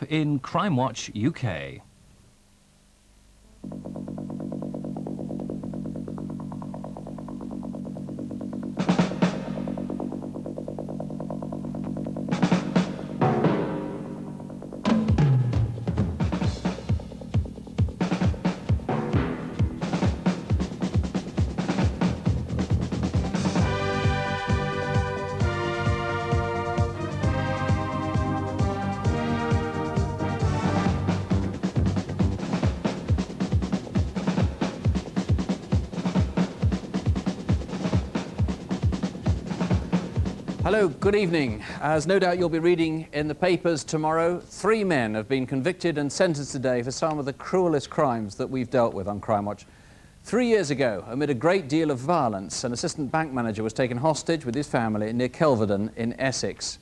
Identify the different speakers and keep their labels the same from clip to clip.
Speaker 1: in Crimewatch UK.
Speaker 2: Hello, good evening. As no doubt you'll be reading in the papers tomorrow, 3 men have been convicted and sentenced today for some of the cruelest crimes that we've dealt with on Crimewatch. 3 years ago, amid a great deal of violence, an assistant bank manager was taken hostage with his family near Kelvedon in Essex.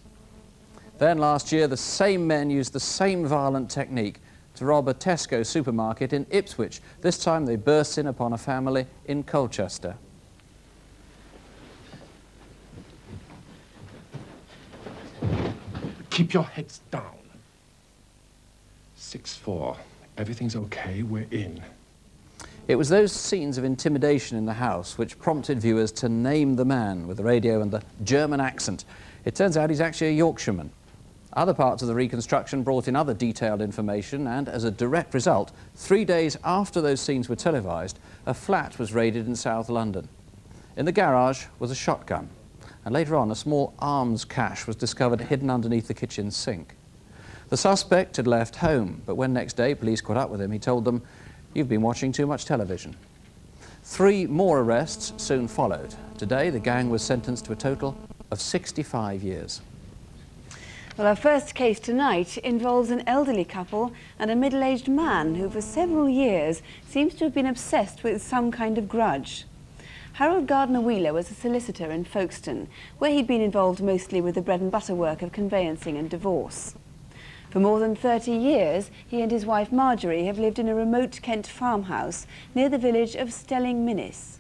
Speaker 2: Then last year, the same men used the same violent technique to rob a Tesco supermarket in Ipswich. This time they burst in upon a family in Colchester.
Speaker 3: Keep your heads down. 6-4. Everything's okay, we're in.
Speaker 2: It was those scenes of intimidation in the house which prompted viewers to name the man with the radio and the German accent. It turns out he's actually a Yorkshireman. Other parts of the reconstruction brought in other detailed information, and as a direct result, 3 days after those scenes were televised, a flat was raided in South London. In the garage was a shotgun. And later on, a small arms cache was discovered hidden underneath the kitchen sink. The suspect had left home, but when next day police caught up with him, he told them, "You've been watching too much television." 3 more arrests soon followed. Today, the gang was sentenced to a total of 65 years.
Speaker 4: Well, our first case tonight involves an elderly couple and a middle-aged man who for several years seems to have been obsessed with some kind of grudge. Harold Gardner-Wheeler was a solicitor in Folkestone, where he'd been involved mostly with the bread-and-butter work of conveyancing and divorce. For more than 30 years, he and his wife Marjorie have lived in a remote Kent farmhouse near the village of Stelling Minnis.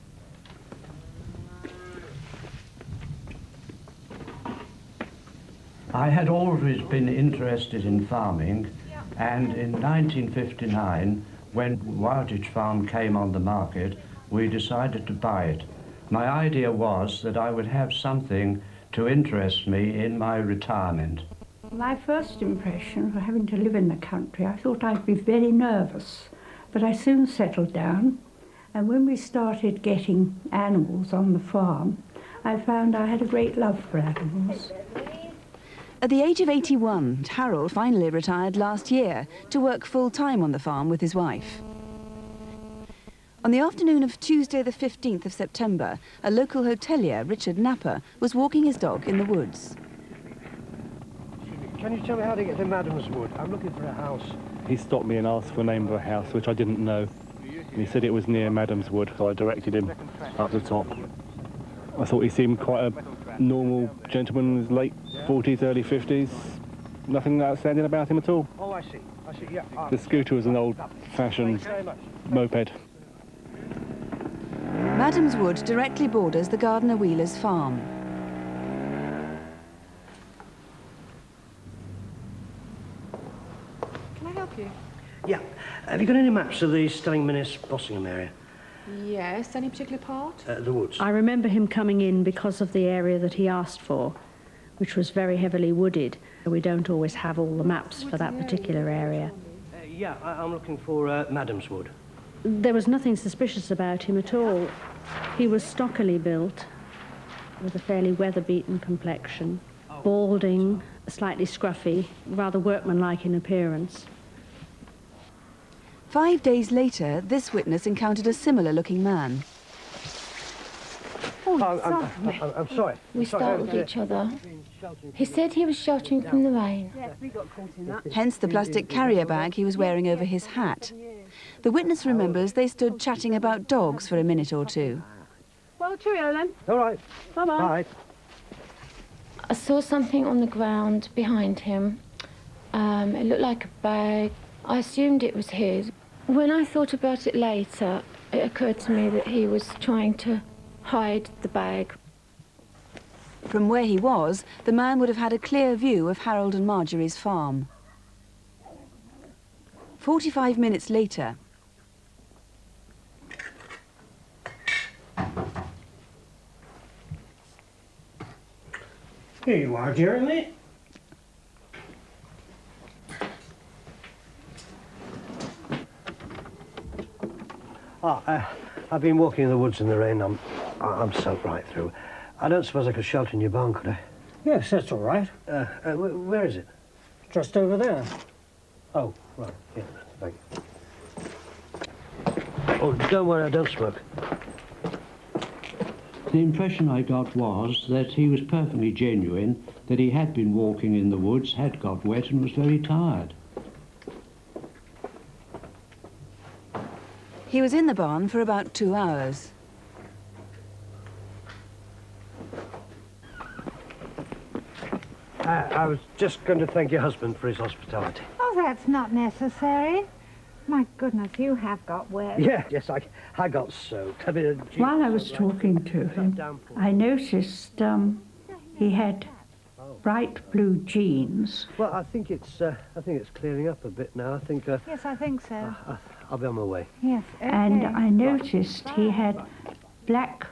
Speaker 5: I had always been interested in farming, and in 1959, when Wilditch Farm came on the market, we decided to buy it. My idea was that I would have something to interest me in my retirement.
Speaker 6: My first impression for having to live in the country, I thought I'd be very nervous, but I soon settled down, and when we started getting animals on the farm, I found I had a great love for animals.
Speaker 4: At the age of 81, Harold finally retired last year to work full-time on the farm with his wife. On the afternoon of Tuesday the 15th of September, a local hotelier, Richard Napper, was walking his dog in the woods.
Speaker 7: Can you tell me how to get to Madam's Wood? I'm looking for a house.
Speaker 8: He stopped me and asked for the name of a house, which I didn't know. And he said it was near Madam's Wood, so I directed him up the top. I thought he seemed quite a normal gentleman in his late 40s, early 50s. Nothing outstanding about him at all.
Speaker 7: Oh, I see, yeah.
Speaker 8: The scooter was an old-fashioned moped.
Speaker 4: Madam's Wood directly borders the Gardner-Wheelers' farm.
Speaker 9: Can I help you?
Speaker 7: Yeah. Have you got any maps of the Stelling Minnis Bossingham area?
Speaker 9: Yes. Any particular part?
Speaker 7: The woods.
Speaker 6: I remember him coming in because of the area that he asked for, which was very heavily wooded. We don't always have all the maps for that particular area.
Speaker 7: Yeah, I'm looking for Madam's Wood.
Speaker 6: There was nothing suspicious about him at all. He was stockily built, with a fairly weather-beaten complexion, balding, slightly scruffy, rather workmanlike in appearance.
Speaker 4: 5 days later, this witness encountered a similar-looking man.
Speaker 7: I'm sorry.
Speaker 10: We startled each other. He said he was sheltering from the rain.
Speaker 4: Hence the plastic carrier bag he was wearing over his hat. The witness remembers they stood chatting about dogs for a minute or two.
Speaker 9: Well, cheerio then.
Speaker 7: All right.
Speaker 9: Bye-bye.
Speaker 7: Bye.
Speaker 10: I saw something on the ground behind him. It looked like a bag. I assumed it was his. When I thought about it later, it occurred to me that he was trying to hide the bag.
Speaker 4: From where he was, the man would have had a clear view of Harold and Marjorie's farm. 45 minutes later.
Speaker 7: Here you are, Jeremy. I've been walking in the woods in the rain. I'm soaked right through. I don't suppose I could shelter in your barn, could I?
Speaker 11: Yes, that's all right.
Speaker 7: Where is it?
Speaker 11: Just over there.
Speaker 7: Oh, right. Yeah, thank you. Oh, don't worry, I don't smoke.
Speaker 5: The impression I got was that he was perfectly genuine, that he had been walking in the woods, had got wet and was very tired.
Speaker 4: He was in the barn for about 2 hours.
Speaker 7: I was just going to thank your husband for his hospitality.
Speaker 12: Oh, that's not necessary. My goodness, you have got wet.
Speaker 7: Yeah, yes, I got soaked. I mean,
Speaker 6: While I was talking to him, I noticed he had bright blue jeans.
Speaker 7: Well, I think it's clearing up a bit now. I think.
Speaker 12: Yes, I think so.
Speaker 7: I'll be on my way.
Speaker 12: Yes, okay.
Speaker 6: And I noticed he had black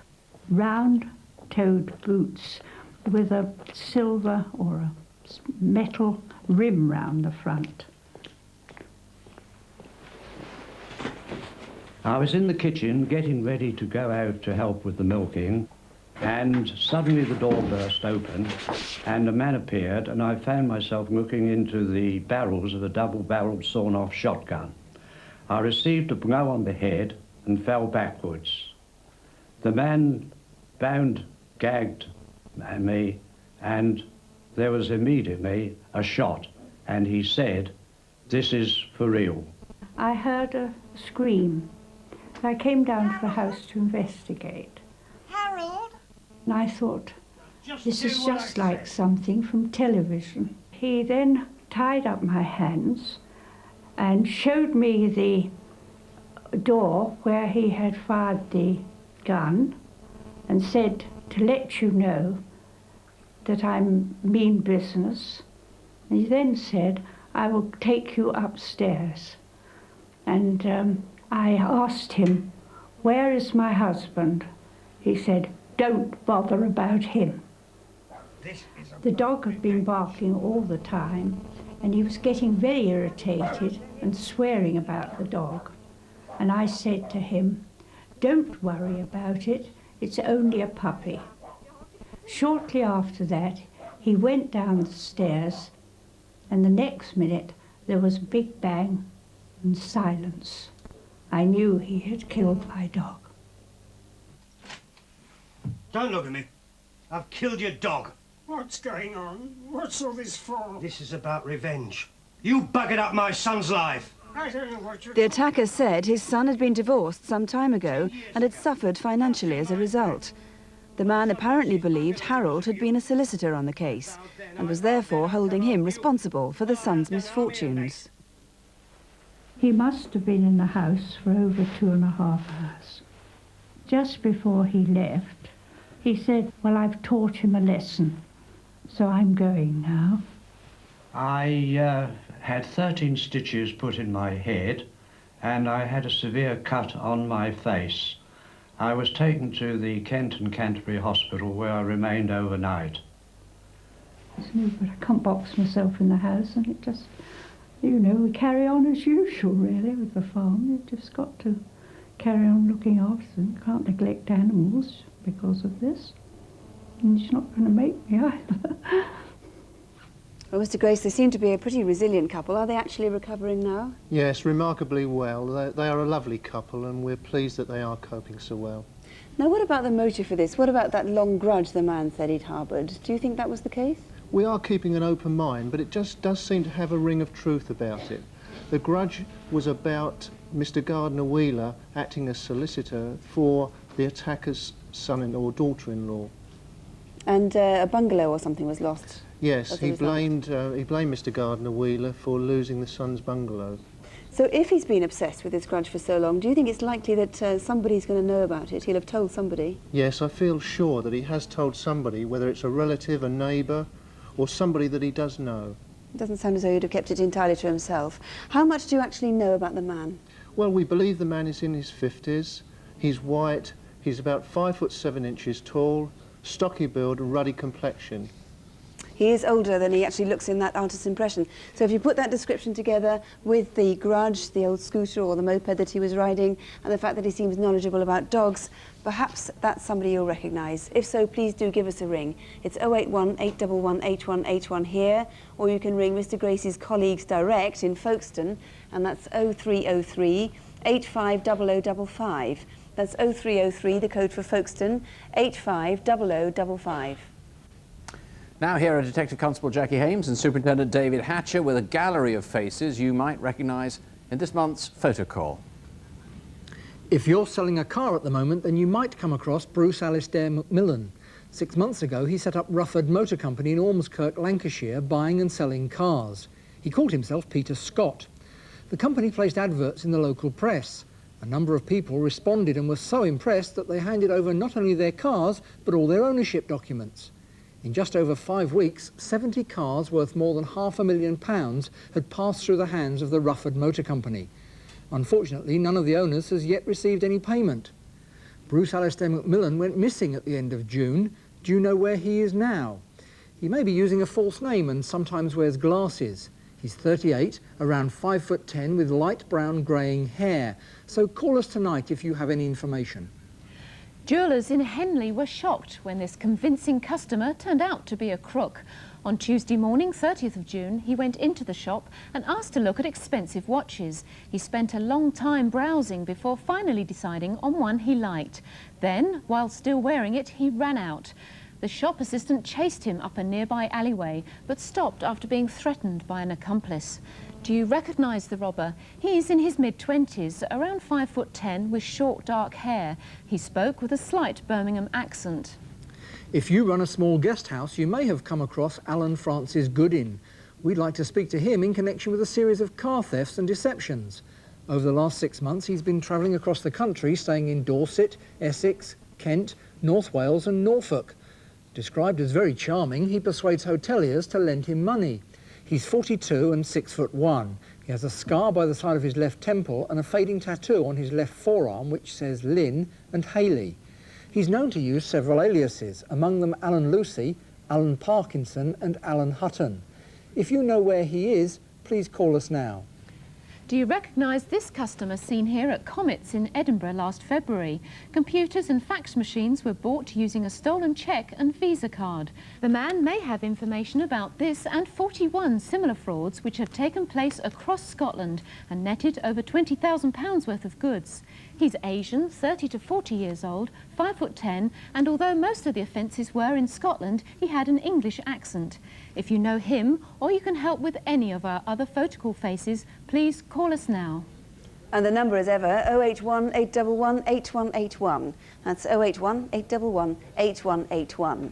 Speaker 6: round-toed boots with a silver or a metal rim round the front.
Speaker 5: I was in the kitchen getting ready to go out to help with the milking, and suddenly the door burst open and a man appeared, and I found myself looking into the barrels of a double-barreled sawn-off shotgun. I received a blow on the head and fell backwards. The man bound, gagged me, and there was immediately a shot, and he said, "This is for real."
Speaker 6: I heard a scream. I came down to the house to investigate.
Speaker 12: Harold?
Speaker 6: And I thought, this is just like something from television. He then tied up my hands and showed me the door where he had fired the gun and said to let you know that I mean business. And he then said, I will take you upstairs. And I asked him, where is my husband? He said, don't bother about him. The dog had been barking all the time, and he was getting very irritated and swearing about the dog. And I said to him, don't worry about it, it's only a puppy. Shortly after that, he went down the stairs, and the next minute there was a big bang and silence. I knew he had killed my dog.
Speaker 7: Don't look at me. I've killed your dog.
Speaker 11: What's going on? What's all this for?
Speaker 7: This is about revenge. You buggered up my son's life.
Speaker 11: I don't know what you're...
Speaker 4: The attacker said his son had been divorced some time ago and had suffered financially as a result. The man apparently believed Harold had been a solicitor on the case and was therefore holding him responsible for the son's misfortunes.
Speaker 6: He must have been in the house for over 2.5 hours. Just before he left, he said, well, I've taught him a lesson, so I'm going now.
Speaker 5: I had 13 stitches put in my head, and I had a severe cut on my face. I was taken to the Kent and Canterbury Hospital, where I remained overnight.
Speaker 6: There's no good. I can't box myself in the house, and it just, you know, we carry on as usual, really, with the farm. You've just got to carry on looking after them. Can't neglect animals because of this. And it's not going to make me either.
Speaker 4: Well, Mr. Grace, they seem to be a pretty resilient couple. Are they actually recovering now?
Speaker 13: Yes, remarkably well. They are a lovely couple, and we're pleased that they are coping so well.
Speaker 4: Now, what about the motive for this? What about that long grudge the man said he'd harboured? Do you think that was the case?
Speaker 13: We are keeping an open mind, but it just does seem to have a ring of truth about it. The grudge was about Mr. Gardner-Wheeler acting as solicitor for the attacker's son-in-law or daughter-in-law.
Speaker 4: And a bungalow or something was lost?
Speaker 13: Yes, he blamed Mr. Gardner-Wheeler for losing the son's bungalow.
Speaker 4: So if he's been obsessed with this grudge for so long, do you think it's likely that somebody's going to know about it? He'll have told somebody?
Speaker 13: Yes, I feel sure that he has told somebody, whether it's a relative, a neighbour, or somebody that he does know.
Speaker 4: It doesn't sound as though he'd have kept it entirely to himself. How much do you actually know about the man?
Speaker 13: Well, we believe the man is in his 50s. He's white. He's about 5'7" tall, stocky build, ruddy complexion.
Speaker 4: He is older than he actually looks in that artist's impression. So if you put that description together with the grudge, the old scooter or the moped that he was riding, and the fact that he seems knowledgeable about dogs, perhaps that's somebody you'll recognise. If so, please do give us a ring. It's 081 811 8181 here, or you can ring Mr Gracie's colleagues direct in Folkestone, and that's 0303 850055. That's 0303, the code for Folkestone, 850055.
Speaker 2: Now here are Detective Constable Jackie Hames and Superintendent David Hatcher with a gallery of faces you might recognise in this month's photo call.
Speaker 14: If you're selling a car at the moment, then you might come across Bruce Alistair Macmillan. 6 months ago, he set up Rufford Motor Company in Ormskirk, Lancashire, buying and selling cars. He called himself Peter Scott. The company placed adverts in the local press. A number of people responded and were so impressed that they handed over not only their cars, but all their ownership documents. In just over 5 weeks, 70 cars worth more than £500,000 had passed through the hands of the Rufford Motor Company. Unfortunately, none of the owners has yet received any payment. Bruce Alistair Macmillan went missing at the end of June. Do you know where he is now? He may be using a false name and sometimes wears glasses. He's 38, around 5'10", with light brown greying hair. So call us tonight if you have any information.
Speaker 15: Jewellers in Henley were shocked when this convincing customer turned out to be a crook. On Tuesday morning, 30th of June, he went into the shop and asked to look at expensive watches. He spent a long time browsing before finally deciding on one he liked. Then, while still wearing it, he ran out. The shop assistant chased him up a nearby alleyway, but stopped after being threatened by an accomplice. Do you recognise the robber? He's in his mid-20s, around 5'10", with short dark hair. He spoke with a slight Birmingham accent.
Speaker 14: If you run a small guest house, you may have come across Alan Francis Goodin. We'd like to speak to him in connection with a series of car thefts and deceptions. Over the last 6 months, he's been travelling across the country, staying in Dorset, Essex, Kent, North Wales and Norfolk. Described as very charming, he persuades hoteliers to lend him money. He's 42 and 6'1". He has a scar by the side of his left temple and a fading tattoo on his left forearm which says Lynn and Haley. He's known to use several aliases, among them Alan Lucy, Alan Parkinson and Alan Hutton. If you know where he is, please call us now.
Speaker 15: Do you recognise this customer seen here at Comets in Edinburgh last February? Computers and fax machines were bought using a stolen cheque and Visa card. The man may have information about this and 41 similar frauds which have taken place across Scotland and netted over £20,000 worth of goods. He's Asian, 30 to 40 years old, 5'10", and although most of the offences were in Scotland, he had an English accent. If you know him, or you can help with any of our other photocall faces, please call us now.
Speaker 4: And the number as ever, 081 811 8181. That's 081 811 8181.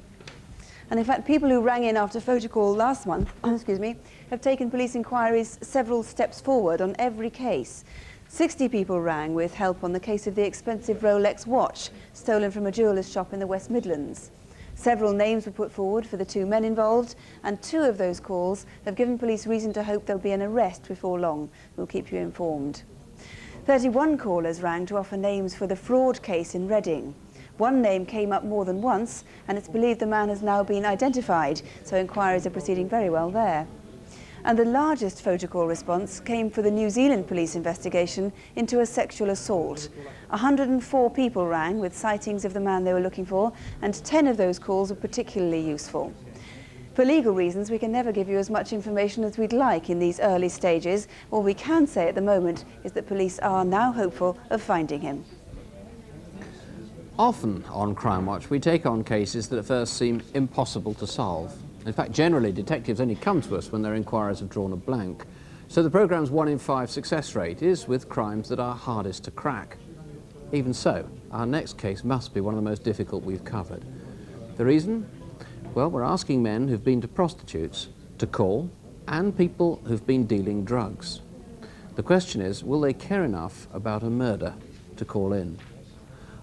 Speaker 4: And in fact, people who rang in after photocall last month, excuse me, have taken police inquiries several steps forward on every case. 60 people rang with help on the case of the expensive Rolex watch stolen from a jeweller's shop in the West Midlands. Several names were put forward for the 2 men involved, and 2 of those calls have given police reason to hope there'll be an arrest before long. We'll keep you informed. 31 callers rang to offer names for the fraud case in Reading. One name came up more than once, and it's believed the man has now been identified, so inquiries are proceeding very well there. And the largest photocall response came for the New Zealand police investigation into a sexual assault. 104 people rang with sightings of the man they were looking for, and 10 of those calls were particularly useful. For legal reasons, we can never give you as much information as we'd like in these early stages. All we can say at the moment is that police are now hopeful of finding him.
Speaker 2: Often on Crimewatch, we take on cases that at first seem impossible to solve. In fact, generally, detectives only come to us when their inquiries have drawn a blank. So the programme's 1 in 5 success rate is with crimes that are hardest to crack. Even so, our next case must be one of the most difficult we've covered. The reason? Well, we're asking men who've been to prostitutes to call, and people who've been dealing drugs. The question is, will they care enough about a murder to call in?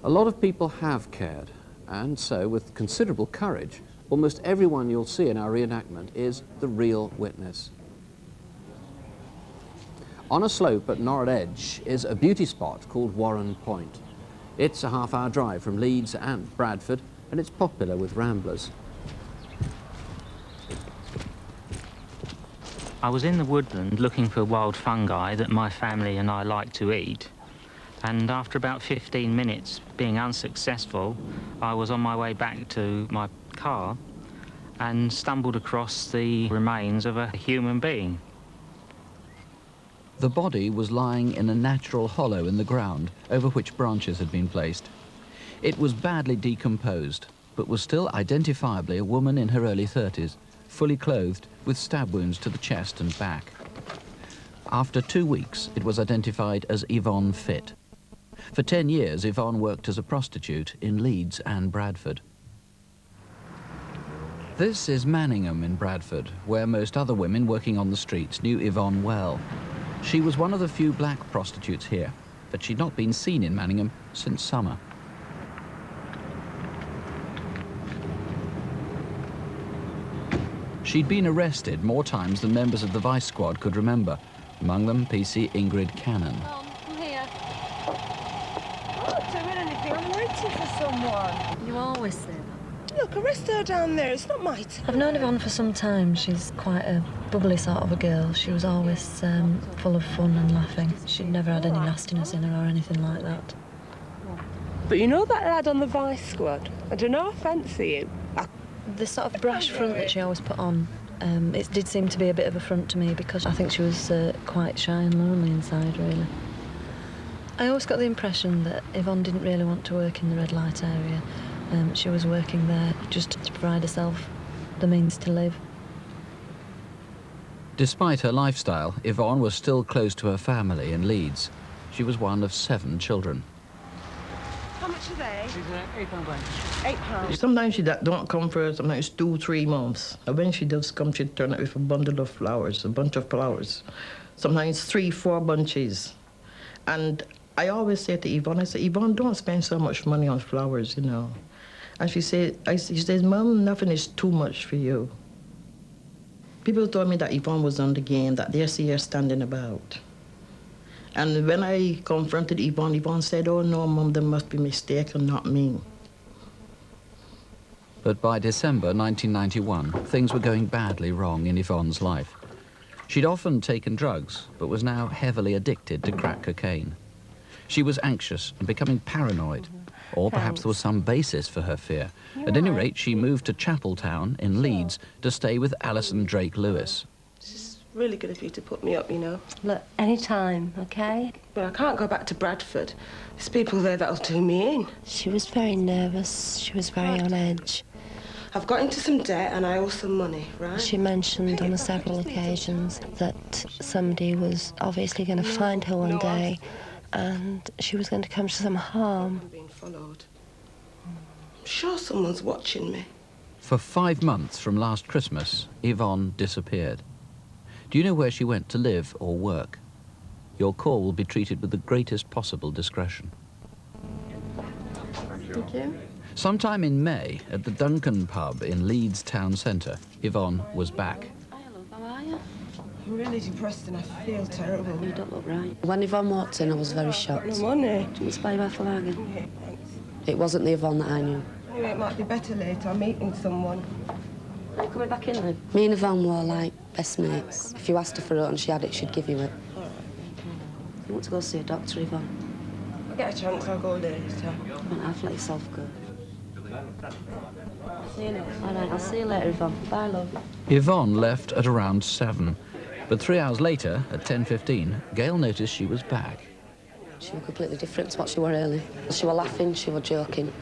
Speaker 2: A lot of people have cared, and so, with considerable courage, almost everyone you'll see in our reenactment is the real witness. On a slope at Norwood Edge is a beauty spot called Warren Point. It's a half-hour drive from Leeds and Bradford, and it's popular with ramblers.
Speaker 16: I was in the woodland looking for wild fungi that my family and I like to eat, and after about 15 minutes being unsuccessful, I was on my way back to my car and stumbled across the remains of a human being.
Speaker 2: The body was lying in a natural hollow in the ground over which branches had been placed. It was badly decomposed, but was still identifiably a woman in her early 30s, fully clothed, with stab wounds to the chest and back. After 2 weeks, it was identified as Yvonne Fitt. For 10 years, Yvonne worked as a prostitute in Leeds and Bradford. This is Manningham in Bradford, where most other women working on the streets knew Yvonne well. She was one of the few black prostitutes here, but she'd not been seen in Manningham since summer. She'd been arrested more times than members of the Vice Squad could remember, among them PC Ingrid Cannon.
Speaker 9: I'm here.
Speaker 17: I'm not doing anything, I'm waiting for someone.
Speaker 18: You always say that.
Speaker 17: Look, arrest her down there, it's not my turn.
Speaker 18: I've known Yvonne for some time. She's quite a bubbly sort of a girl. She was always full of fun and laughing. She'd never had any nastiness in her or anything like that.
Speaker 17: But you know that lad on the Vice Squad? I don't know, I fancy him.
Speaker 18: The sort of brash front that she always put on, it did seem to be a bit of a front to me because I think she was quite shy and lonely inside, really. I always got the impression that Yvonne didn't really want to work in the red light area. She was working there just to provide herself the means to live.
Speaker 2: Despite her lifestyle, Yvonne was still close to her family in Leeds. She was one of 7 children.
Speaker 17: How much are they?
Speaker 19: £8.
Speaker 17: £8.
Speaker 19: Sometimes she don't come for her, sometimes 2-3 months. And when she does come, she'll turn up with a bundle of flowers, a bunch of flowers. Sometimes 3-4 bunches. And I always say to Yvonne, I say, Yvonne, don't spend so much money on flowers, you know. And she says, Mum, nothing is too much for you. People told me that Yvonne was on the game, that they see her standing about. And when I confronted Yvonne, Yvonne said, oh no, Mum, there must be a mistake and not me.
Speaker 2: But by December 1991, things were going badly wrong in Yvonne's life. She'd often taken drugs, but was now heavily addicted to crack cocaine. She was anxious and becoming paranoid, or perhaps there was some basis for her fear. At any rate, she moved to Chapeltown in Leeds to stay with Alison Drake Lewis.
Speaker 17: It's really good of you to put me up, you know.
Speaker 20: Look, any time, OK?
Speaker 17: But I can't go back to Bradford. There's people there that'll do me in.
Speaker 20: She was very nervous. She was very on edge.
Speaker 17: I've got into some debt and I owe some money, right?
Speaker 20: She mentioned on several occasions that somebody was obviously going to find her one day and she was going to come to some harm.
Speaker 17: I'm being followed. I'm sure someone's watching me.
Speaker 2: For 5 months from last Christmas, Yvonne disappeared. Do you know where she went to live or work? Your call will be treated with the greatest possible discretion.
Speaker 20: Thank you.
Speaker 2: Sometime in May, at the Duncan pub in Leeds town centre, Yvonne was back.
Speaker 20: Hello, how are you?
Speaker 17: I'm really depressed and I feel terrible.
Speaker 20: You don't look right. When Yvonne walked in, I was very shocked.
Speaker 17: No money.
Speaker 20: Do you want to buy you a flagon?
Speaker 17: Yeah, thanks.
Speaker 20: It wasn't the Yvonne that I knew.
Speaker 17: Anyway, it might be better later. I'm meeting someone.
Speaker 20: Are you coming back in then? Me and Yvonne were like best mates. If you asked her for it and she had it, she'd give you it.
Speaker 17: All right.
Speaker 20: You want to go see a doctor, Yvonne?
Speaker 17: If I get a chance, I'll go later.
Speaker 20: Come on, I've let yourself go. See you next. All right, I'll see you later, Yvonne. Bye, love.
Speaker 2: Yvonne left at around 7, but 3 hours later, at 10:15, Gail noticed she was back.
Speaker 20: She was completely different to what she were early. She were laughing, she were joking.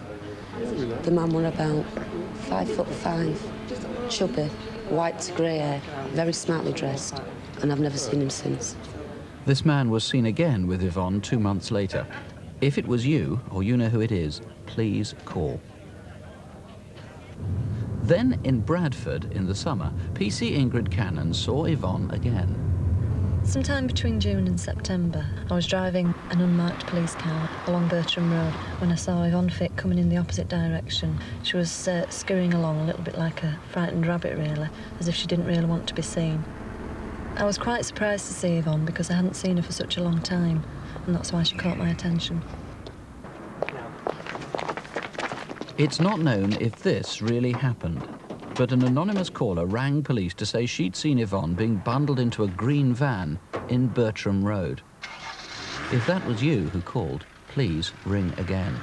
Speaker 20: The man were about 5'5", chubby, white to grey hair, very smartly dressed, and I've never seen him since.
Speaker 2: This man was seen again with Yvonne 2 months later. If it was you, or you know who it is, please call. Then in Bradford in the summer, PC Ingrid Cannon saw Yvonne again.
Speaker 18: Sometime between June and September, I was driving an unmarked police car along Bertram Road when I saw Yvonne Fitt coming in the opposite direction. She was scurrying along a little bit like a frightened rabbit, really, as if she didn't really want to be seen. I was quite surprised to see Yvonne because I hadn't seen her for such a long time, and that's why she caught my attention.
Speaker 2: It's not known if this really happened, but an anonymous caller rang police to say she'd seen Yvonne being bundled into a green van in Bertram Road. If that was you who called, please ring again.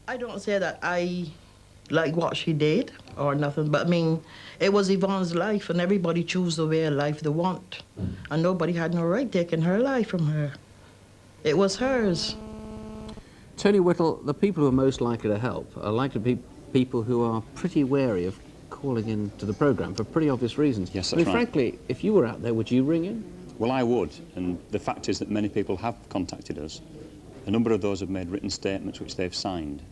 Speaker 19: I don't say that I like what she did or nothing, but I mean, it was Yvonne's life, and everybody choose the way of life they want. And nobody had no right taking her life from her. It was hers.
Speaker 2: Tony Whittle, the people who are most likely to help are likely to be people who are pretty wary of calling in to the programme for pretty obvious reasons.
Speaker 21: Yes, that's
Speaker 2: I mean,
Speaker 21: right.
Speaker 2: frankly, if you were out there, would you ring in?
Speaker 21: Well, I would, and the fact is that many people have contacted us. A number of those have made written statements which they've signed,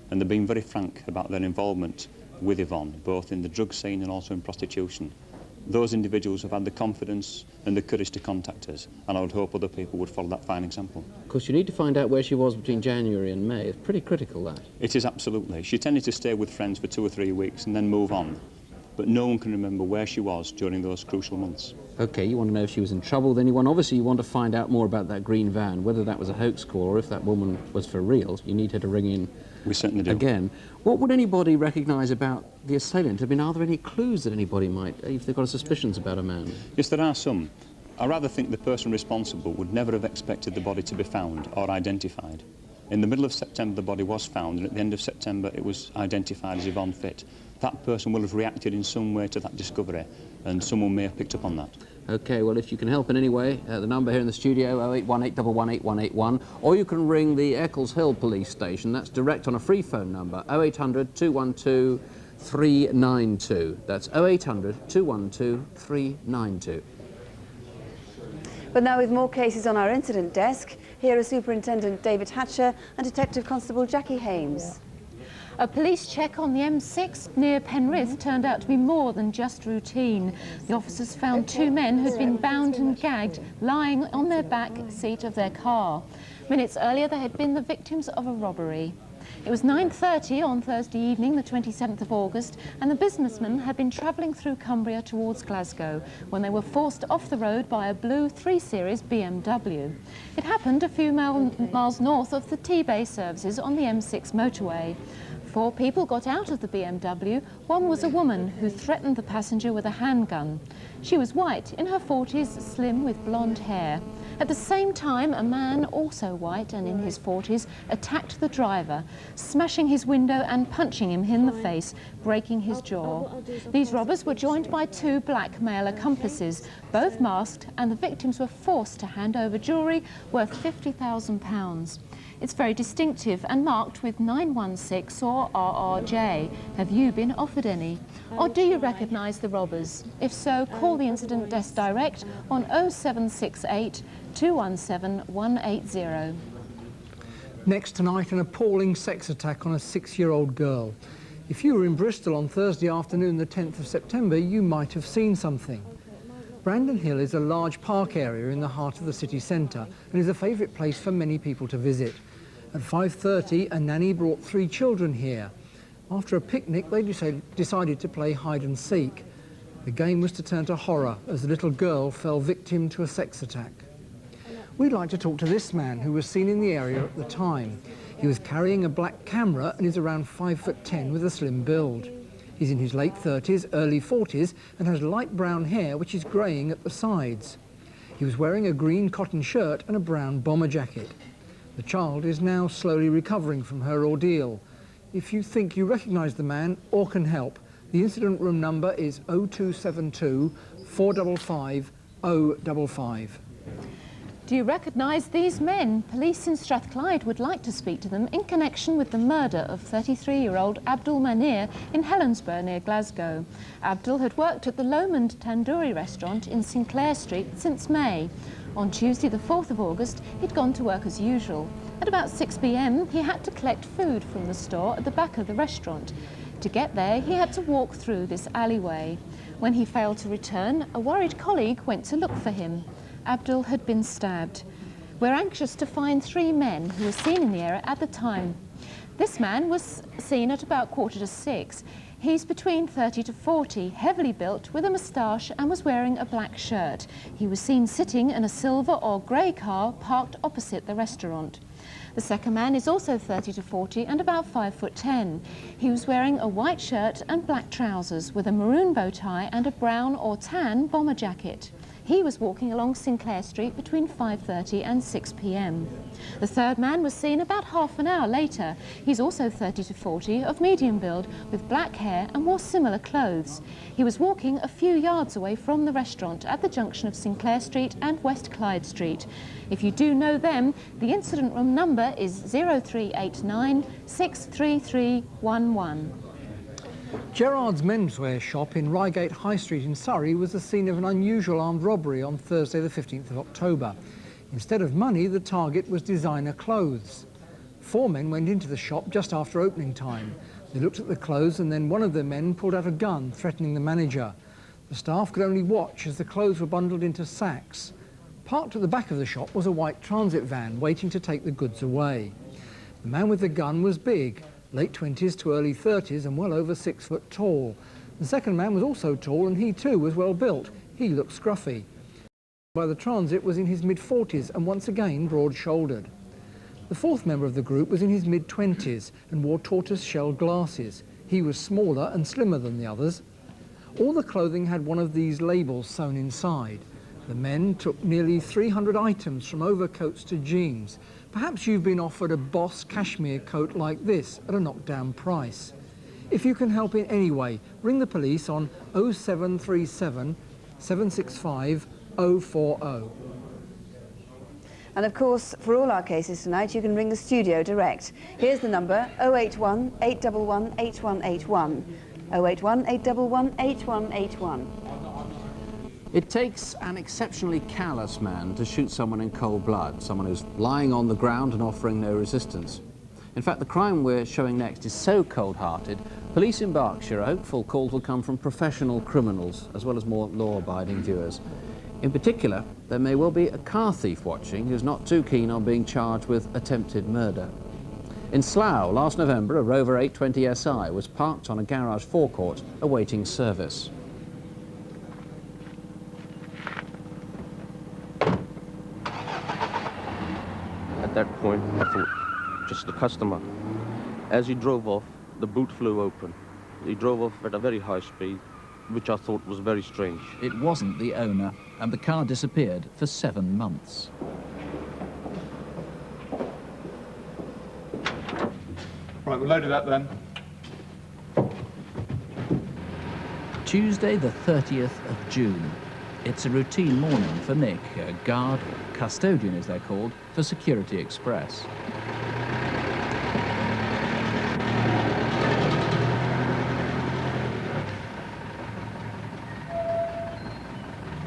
Speaker 21: and they've been very frank about their involvement with Yvonne, both in the drug scene and also in prostitution. Those individuals have had the confidence and the courage to contact us, and I would hope other people would follow that fine example.
Speaker 2: Of course, you need to find out where she was between January and May. It's pretty critical, that.
Speaker 21: It is, absolutely. She tended to stay with friends for 2 or 3 weeks and then move on, but no one can remember where she was during those crucial months.
Speaker 2: OK, you want to know if she was in trouble with anyone. Obviously, you want to find out more about that green van, whether that was a hoax call or if that woman was for real. You need her to ring in.
Speaker 21: We certainly do.
Speaker 2: Again. What would anybody recognise about the assailant? I mean, are there any clues that anybody might, if they've got suspicions about a man?
Speaker 21: Yes, there are some. I rather think the person responsible would never have expected the body to be found or identified. In the middle of September, the body was found, and at the end of September, it was identified as Yvonne Fitt. That person will have reacted in some way to that discovery, and someone may have picked up on that.
Speaker 2: OK, well, if you can help in any way, the number here in the studio, 0818 118 181, or you can ring the Eccles Hill police station. That's direct on a free phone number, 0800 212 392. That's 0800 212 392.
Speaker 4: But now with more cases on our incident desk, here are Superintendent David Hatcher and Detective Constable Jackie Hames.
Speaker 15: A police check on the M6 near Penrith turned out to be more than just routine. The officers found 2 men who'd been bound and gagged, lying on their back seat of their car. Minutes earlier, they had been the victims of a robbery. It was 9:30 on Thursday evening, the 27th of August, and the businessmen had been travelling through Cumbria towards Glasgow when they were forced off the road by a blue 3 Series BMW. It happened a few miles north of the T-Bay services on the M6 motorway. 4 people got out of the BMW. One was a woman who threatened the passenger with a handgun. She was white, in her 40s, slim with blonde hair. At the same time, a man, also white and in his 40s, attacked the driver, smashing his window and punching him in the face, breaking his jaw. These robbers were joined by 2 black male accomplices, both masked, and the victims were forced to hand over jewellery worth £50,000. It's very distinctive and marked with 916 or RRJ. Have you been offered any? Or do you recognise the robbers? If so, call the incident desk direct on 0768 217 180.
Speaker 14: Next tonight, an appalling sex attack on a 6-year-old girl. If you were in Bristol on Thursday afternoon, the 10th of September, you might have seen something. Brandon Hill is a large park area in the heart of the city centre and is a favourite place for many people to visit. At 5:30, a nanny brought 3 children here. After a picnic, they decided to play hide and seek. The game was to turn to horror as the little girl fell victim to a sex attack. We'd like to talk to this man who was seen in the area at the time. He was carrying a black camera and is around 5'10" with a slim build. He's in his late 30s, early 40s and has light brown hair which is greying at the sides. He was wearing a green cotton shirt and a brown bomber jacket. The child is now slowly recovering from her ordeal. If you think you recognise the man or can help, the incident room number is 0272 455 055.
Speaker 15: Do you recognise these men? Police in Strathclyde would like to speak to them in connection with the murder of 33-year-old Abdul Manir in Helensburgh near Glasgow. Abdul had worked at the Lomond Tandoori restaurant in Sinclair Street since May. On Tuesday the 4th of August, he'd gone to work as usual. At about 6 p.m, he had to collect food from the store at the back of the restaurant. To get there, he had to walk through this alleyway. When he failed to return, a worried colleague went to look for him. Abdul had been stabbed. We're anxious to find 3 men who were seen in the area at the time. This man was seen at about 5:45. He's between 30 to 40, heavily built, with a moustache, and was wearing a black shirt. He was seen sitting in a silver or grey car parked opposite the restaurant. The second man is also 30 to 40 and about 5'10". He was wearing a white shirt and black trousers with a maroon bow tie and a brown or tan bomber jacket. He was walking along Sinclair Street between 5:30 and 6 p.m. The third man was seen about half an hour later. He's also 30 to 40, of medium build, with black hair and wore similar clothes. He was walking a few yards away from the restaurant at the junction of Sinclair Street and West Clyde Street. If you do know them, the incident room number is 0389 63311.
Speaker 14: Gerard's menswear shop in Reigate High Street in Surrey was the scene of an unusual armed robbery on Thursday the 15th of October. Instead of money, the target was designer clothes. 4 men went into the shop just after opening time. They looked at the clothes and then one of the men pulled out a gun, threatening the manager. The staff could only watch as the clothes were bundled into sacks. Parked at the back of the shop was a white transit van waiting to take the goods away. The man with the gun was big, late 20s to early 30s and well over 6 foot tall. The second man was also tall and he too was well built. He looked scruffy. By the transit was in his mid-40s and once again broad-shouldered. The fourth member of the group was in his mid-20s and wore tortoise-shell glasses. He was smaller and slimmer than the others. All the clothing had one of these labels sewn inside. The men took nearly 300 items from overcoats to jeans. Perhaps you've been offered a Boss cashmere coat like this at a knockdown price. If you can help in any way, ring the police on 0737 765 040.
Speaker 4: And of course, for all our cases tonight, you can ring the studio direct. Here's the number: 081 811 8181. 081 811 8181.
Speaker 2: It takes an exceptionally callous man to shoot someone in cold blood, someone who's lying on the ground and offering no resistance. In fact, the crime we're showing next is so cold-hearted, police in Berkshire are hopeful calls will come from professional criminals, as well as more law-abiding viewers. In particular, there may well be a car thief watching who's not too keen on being charged with attempted murder. In Slough, last November, a Rover 820 SI was parked on a garage forecourt awaiting service.
Speaker 1: At that point, I thought, just the customer. As he drove off, the boot flew open. He drove off at a very high speed, which I thought was very strange.
Speaker 22: It wasn't the owner, and the car disappeared for 7 months.
Speaker 23: Right, we'll load it up then.
Speaker 22: Tuesday the 30th of June. It's a routine morning for Nick, a guard, or custodian as they're called, for Security Express.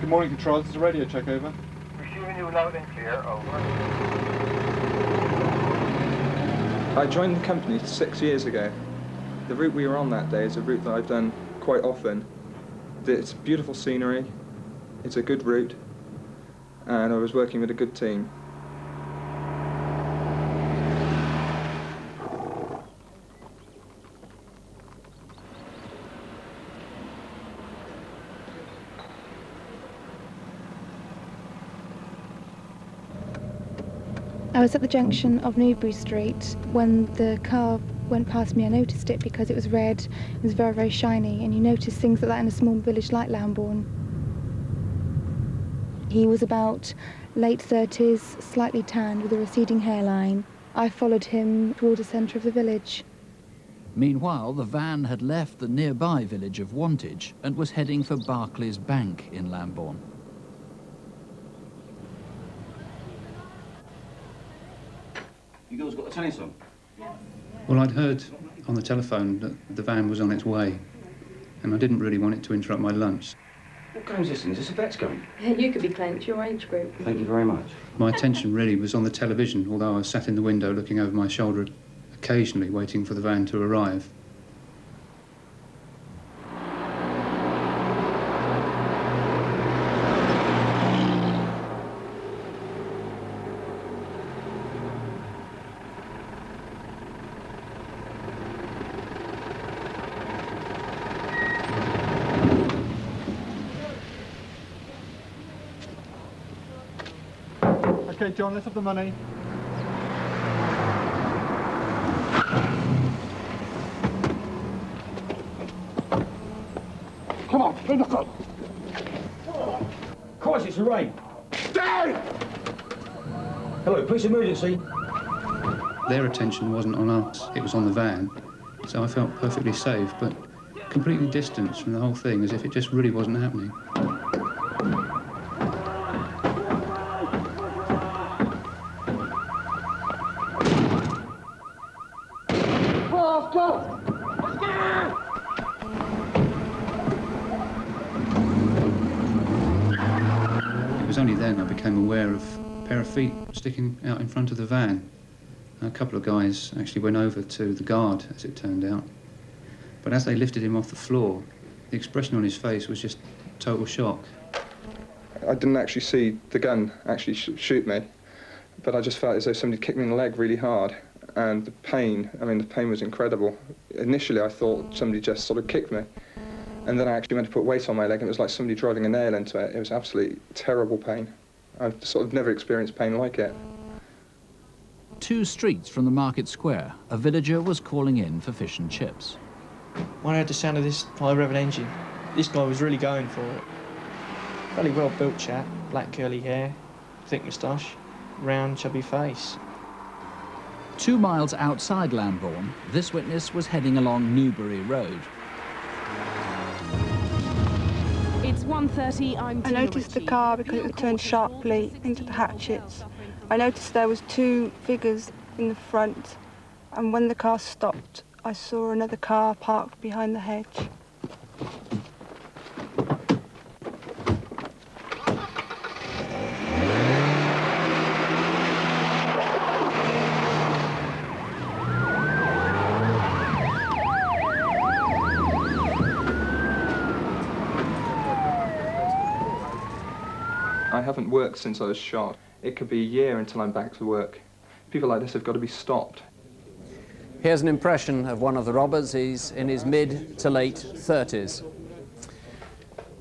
Speaker 23: Good morning, Control. This is a radio check, over.
Speaker 24: Receiving you loud and clear, over.
Speaker 23: I joined the company 6 years ago. The route we were on that day is a route that I've done quite often. It's beautiful scenery, it's a good route, and I was working with a good team.
Speaker 25: I was at the junction of Newbury Street when the car went past me. I noticed it because it was red, it was very, very shiny, and you notice things like that in a small village like Lambourne. He was about late 30s, slightly tanned with a receding hairline. I followed him toward the centre of the village.
Speaker 22: Meanwhile, the van had left the nearby village of Wantage and was heading for Barclays Bank in Lambourne.
Speaker 26: You girls got the tennis on?
Speaker 23: Well, I'd heard on the telephone that the van was on its way, and I didn't really want it to interrupt my lunch.
Speaker 26: What game's this in? Is this a bet's game?
Speaker 25: You could be playing, it's your age group.
Speaker 26: Thank you very much.
Speaker 23: My attention really was on the television, although I was sat in the window looking over my shoulder, occasionally waiting for the van to arrive.
Speaker 3: OK, John, let's have the money.
Speaker 26: Come on, in the car. Of course, it's a rape. Stay! Hello, police emergency.
Speaker 7: Their attention wasn't on us, it was on the van. So I felt perfectly safe, but completely distanced from the whole thing, as if it just really wasn't happening. It was only then I became aware of a pair of feet sticking out in front of the van. A couple of guys actually went over to the guard, as it turned out. But as they lifted him off the floor, the expression on his face was just total shock.
Speaker 23: I didn't actually see the gun actually shoot me, but I just felt as though somebody kicked me in the leg really hard. And the pain, I mean, the pain was incredible. Initially, I thought somebody just sort of kicked me. And then I actually went to put weight on my leg, and it was like somebody driving a nail into it. It was absolutely terrible pain. I've sort of never experienced pain like it.
Speaker 22: 2 streets from the market square, a villager was calling in for fish and chips.
Speaker 8: When I heard the sound of this high-revving engine, this guy was really going for it. Fairly well-built chap, black curly hair, thick moustache, round, chubby face.
Speaker 22: 2 miles outside Lambourne, this witness was heading along Newbury Road.
Speaker 10: It's 1:30, I noticed the car because it turned sharply into the hatchets. I noticed there was 2 figures in the front, and when the car stopped, I saw another car parked behind the hedge.
Speaker 23: I haven't worked since I was shot. It could be a year until I'm back to work. People like this have got to be stopped.
Speaker 2: Here's an impression of one of the robbers. He's in his mid to late 30s.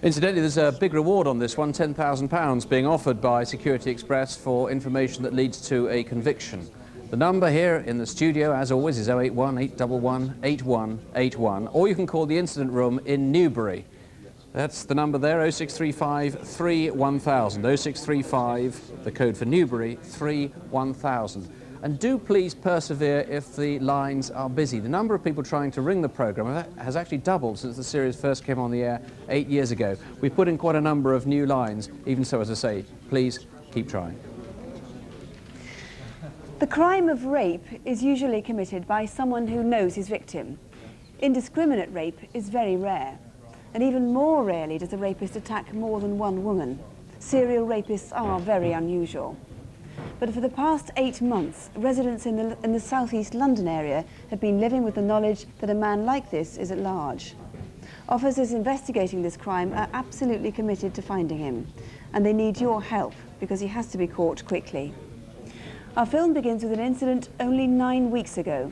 Speaker 2: Incidentally, there's a big reward on this one, £10,000 being offered by Security Express for information that leads to a conviction. The number here in the studio, as always, is 081 811 8181, or you can call the incident room in Newbury. That's the number there, 0635 31000, 0635, the code for Newbury, 31000. And do please persevere if the lines are busy. The number of people trying to ring the programme has actually doubled since the series first came on the air 8 years ago. We've put in quite a number of new lines. Even so, as I say, please keep trying.
Speaker 4: The crime of rape is usually committed by someone who knows his victim. Indiscriminate rape is very rare. And even more rarely does a rapist attack more than one woman. Serial rapists are very unusual. But for the past 8 months, residents in the southeast London area have been living with the knowledge that a man like this is at large. Officers investigating this crime are absolutely committed to finding him, and they need your help because he has to be caught quickly. Our film begins with an incident only 9 weeks ago.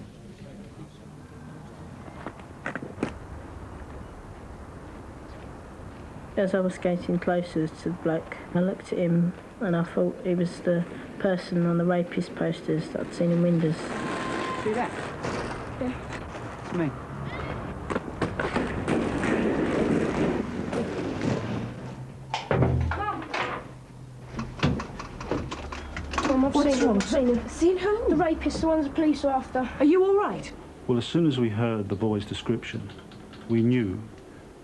Speaker 11: As I was getting closer to the bloke, I looked at him and I thought he was the person on the rapist posters that I'd seen in windows.
Speaker 12: See that?
Speaker 11: Yeah.
Speaker 12: It's me.
Speaker 11: Mum, I've
Speaker 12: What's
Speaker 11: seen
Speaker 12: wrong?
Speaker 11: him. Seen who? The rapist, the ones the police are after.
Speaker 12: Are you all right?
Speaker 27: Well, as soon as we heard the boy's description, we knew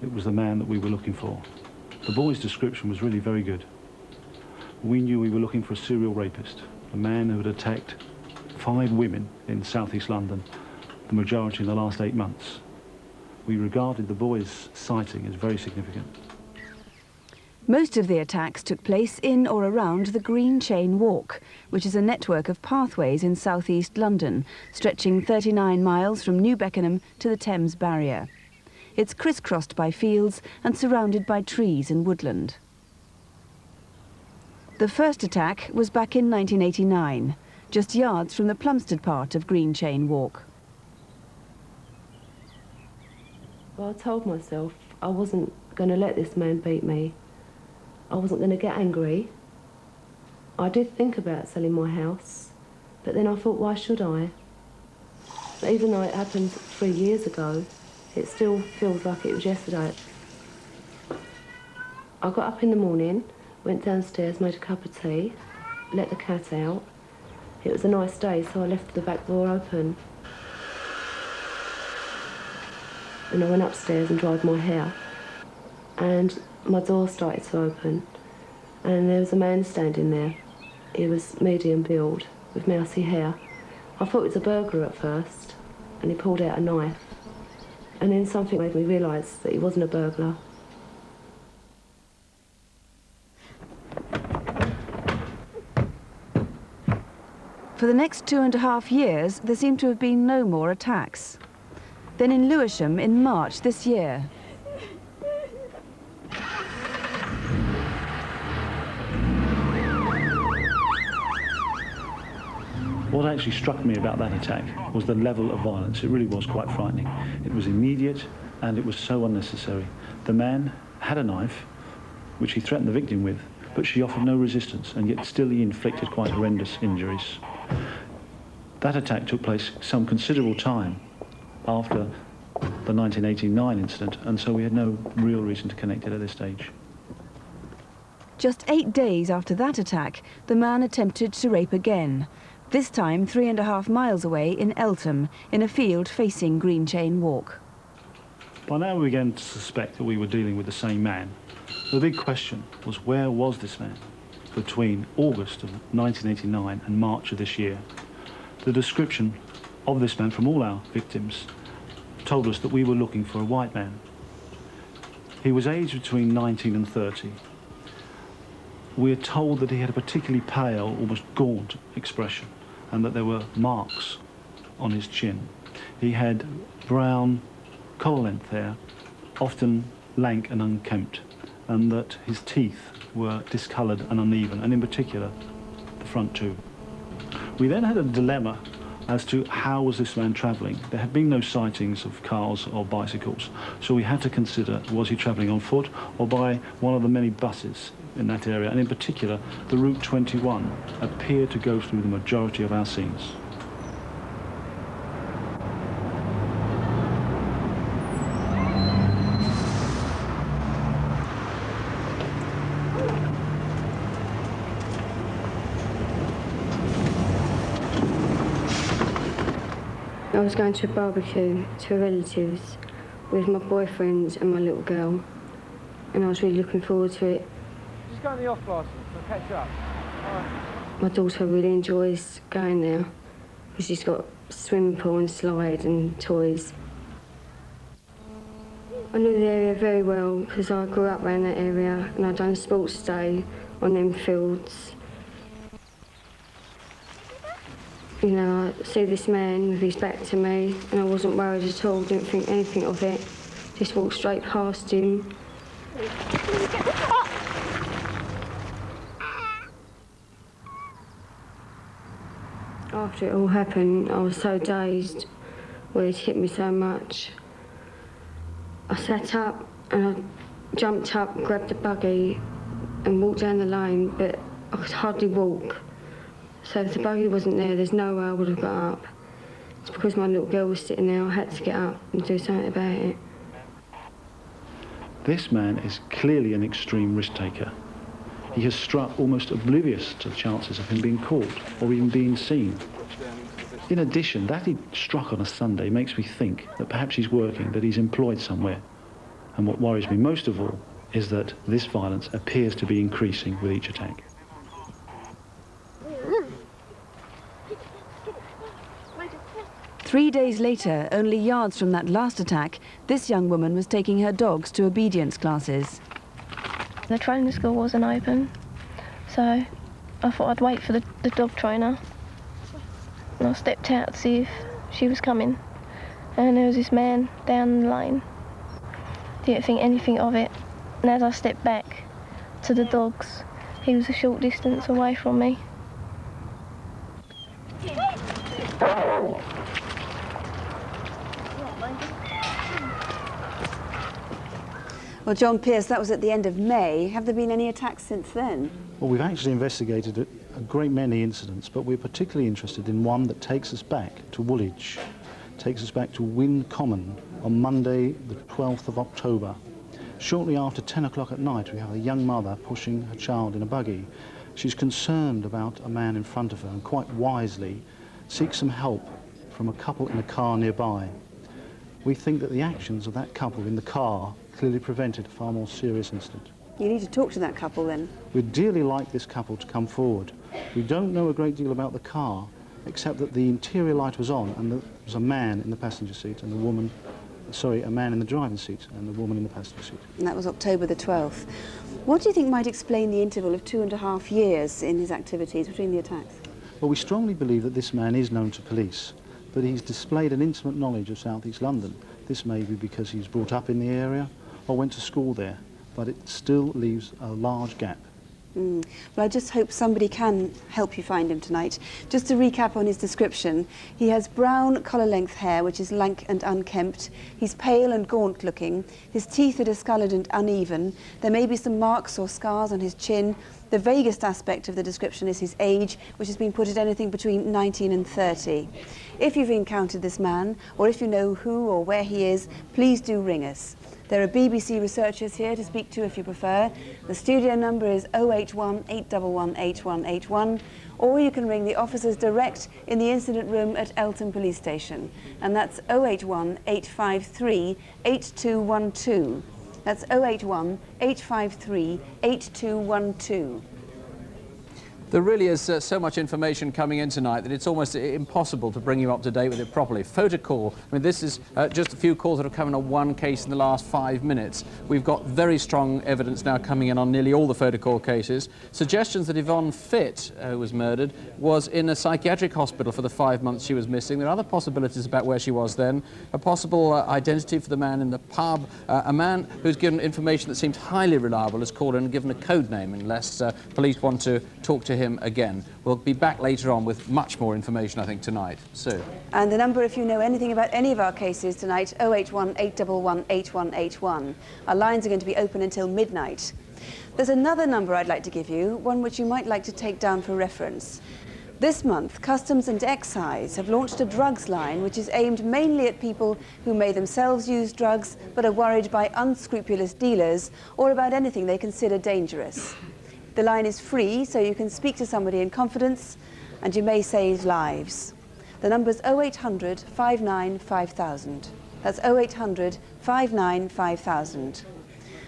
Speaker 27: it was the man that we were looking for. The boy's description was really very good. We knew we were looking for a serial rapist, a man who had attacked 5 women in southeast London, the majority in the last 8 months. We regarded the boy's sighting as very significant.
Speaker 4: Most of the attacks took place in or around the Green Chain Walk, which is a network of pathways in southeast London, stretching 39 miles from New Beckenham to the Thames Barrier. It's crisscrossed by fields and surrounded by trees and woodland. The first attack was back in 1989, just yards from the Plumstead part of Green Chain Walk.
Speaker 28: Well, I told myself I wasn't going to let this man beat me. I wasn't going to get angry. I did think about selling my house, but then I thought, why should I? Even though it happened 3 years ago, it still feels like it was yesterday. I got up in the morning, went downstairs, made a cup of tea, let the cat out. It was a nice day, so I left the back door open. And I went upstairs and dried my hair. And my door started to open. And there was a man standing there. He was medium build, with mousy hair. I thought it was a burglar at first, and he pulled out a knife. And then something made me realise that he wasn't a burglar.
Speaker 4: For the next 2.5 years, there seem to have been no more attacks. Then in Lewisham in March this year.
Speaker 27: What actually struck me about that attack was the level of violence. It really was quite frightening. It was immediate and it was so unnecessary. The man had a knife, which he threatened the victim with, but she offered no resistance, and yet still he inflicted quite horrendous injuries. That attack took place some considerable time after the 1989 incident, and so we had no real reason to connect it at this stage.
Speaker 4: Just 8 days after that attack, the man attempted to rape again. This time 3.5 miles away in Eltham, in a field facing Green Chain Walk.
Speaker 27: By now we began to suspect that we were dealing with the same man. The big question was, where was this man between August of 1989 and March of this year? The description of this man from all our victims told us that we were looking for a white man. He was aged between 19 and 30. We are told that he had a particularly pale, almost gaunt expression, and that there were marks on his chin. He had brown, collar-length hair, often lank and unkempt, and that his teeth were discoloured and uneven, and in particular, the front two. We then had a dilemma as to how was this man travelling. There had been no sightings of cars or bicycles, so we had to consider, was he travelling on foot or by one of the many buses in that area, and in particular, the Route 21 appeared to go through the majority of our scenes.
Speaker 10: I was going to a barbecue to a relative's with my boyfriend and my little girl, and I was really looking forward to it.
Speaker 3: Just go in the off classes, I'll catch up.
Speaker 10: My daughter really enjoys going there because she's got a swimming pool and slide and toys. I knew the area very well because I grew up around that area and I'd done a sports day on them fields. You know, I see this man with his back to me and I wasn't worried at all, didn't think anything of it. Just walked straight past him. After it all happened, I was so dazed where it hit me so much. I sat up and I jumped up, grabbed the buggy and walked down the lane, but I could hardly walk. So if the buggy wasn't there, there's no way I would have got up. It's because my little girl was sitting there, I had to get up and do something about it.
Speaker 27: This man is clearly an extreme risk taker. He has struck almost oblivious to the chances of him being caught or even being seen. In addition, that he struck on a Sunday makes me think that perhaps he's working, that he's employed somewhere. And what worries me most of all is that this violence appears to be increasing with each attack.
Speaker 4: Three days later, only yards from that last attack, this young woman was taking her dogs to obedience classes.
Speaker 5: The training school wasn't open, so I thought I'd wait for the dog trainer. And I stepped out to see if she was coming, and there was this man down the lane. Didn't think anything of it, and as I stepped back to the dogs, he was a short distance away from me.
Speaker 4: Well, John Pearce, that was at the end of May. Have there been any attacks since then?
Speaker 27: Well, we've actually investigated a great many incidents, but we're particularly interested in one that takes us back to Woolwich, takes us back to Wynn Common on Monday, the 12th of October. Shortly after 10 o'clock at night, we have a young mother pushing her child in a buggy. She's concerned about a man in front of her and quite wisely seeks some help from a couple in a car nearby. We think that the actions of that couple in the car clearly prevented a far more serious incident.
Speaker 4: You need to talk to that couple then.
Speaker 27: We'd dearly like this couple to come forward. We don't know a great deal about the car, except that the interior light was on and there was a man in the passenger seat and a man in the driving seat and the woman in the passenger seat.
Speaker 4: And that was October the 12th. What do you think might explain the interval of 2.5 years in his activities between the attacks?
Speaker 27: Well, we strongly believe that this man is known to police, but he's displayed an intimate knowledge of South East London. This may be because he was brought up in the area or went to school there, but it still leaves a large gap.
Speaker 4: Well, I just hope somebody can help you find him tonight. Just to recap on his description, he has brown collar-length hair, which is lank and unkempt. He's pale and gaunt looking. His teeth are discoloured and uneven. There may be some marks or scars on his chin. The vaguest aspect of the description is his age, which has been put at anything between 19 and 30. If you've encountered this man, or if you know who or where he is, please do ring us. There are BBC researchers here to speak to if you prefer. The studio number is 081 811 8181, or you can ring the officers direct in the incident room at Eltham Police Station, and that's 081 853 8212. That's 081 853 8212.
Speaker 2: There really is so much information coming in tonight that it's almost impossible to bring you up to date with it properly. Photocall, I mean, this is just a few calls that have come in on one case in the last 5 minutes. We've got very strong evidence now coming in on nearly all the photocall cases. Suggestions that Yvonne Fitt, who was murdered, was in a psychiatric hospital for the 5 months she was missing. There are other possibilities about where she was then. A possible identity for the man in the pub. A man who's given information that seems highly reliable is called in and given a code name unless police want to talk to him again. We'll be back later on with much more information, I think, tonight. Sue.
Speaker 4: And the number, if you know anything about any of our cases tonight, 081 811 8181. Our lines are going to be open until midnight. There's another number I'd like to give you, one which you might like to take down for reference. This month, Customs and Excise have launched a drugs line which is aimed mainly at people who may themselves use drugs but are worried by unscrupulous dealers or about anything they consider dangerous. The line is free, so you can speak to somebody in confidence and you may save lives. The number's 0800 59 5000. That's 0800 59 5000.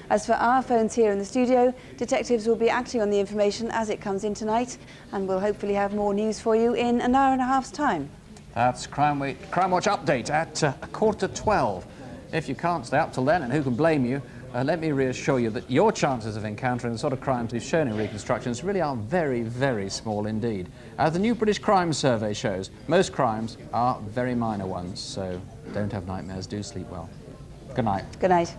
Speaker 4: As for our phones here in the studio, detectives will be acting on the information as it comes in tonight, and we'll hopefully have more news for you in an hour and a half's time.
Speaker 2: That's Crimewatch update at 11:45. If you can't stay up till then, and who can blame you, let me reassure you that your chances of encountering the sort of crimes we've shown in reconstructions really are very, very small indeed. As the new British Crime Survey shows, most crimes are very minor ones, so don't have nightmares, do sleep well. Good night.
Speaker 4: Good night.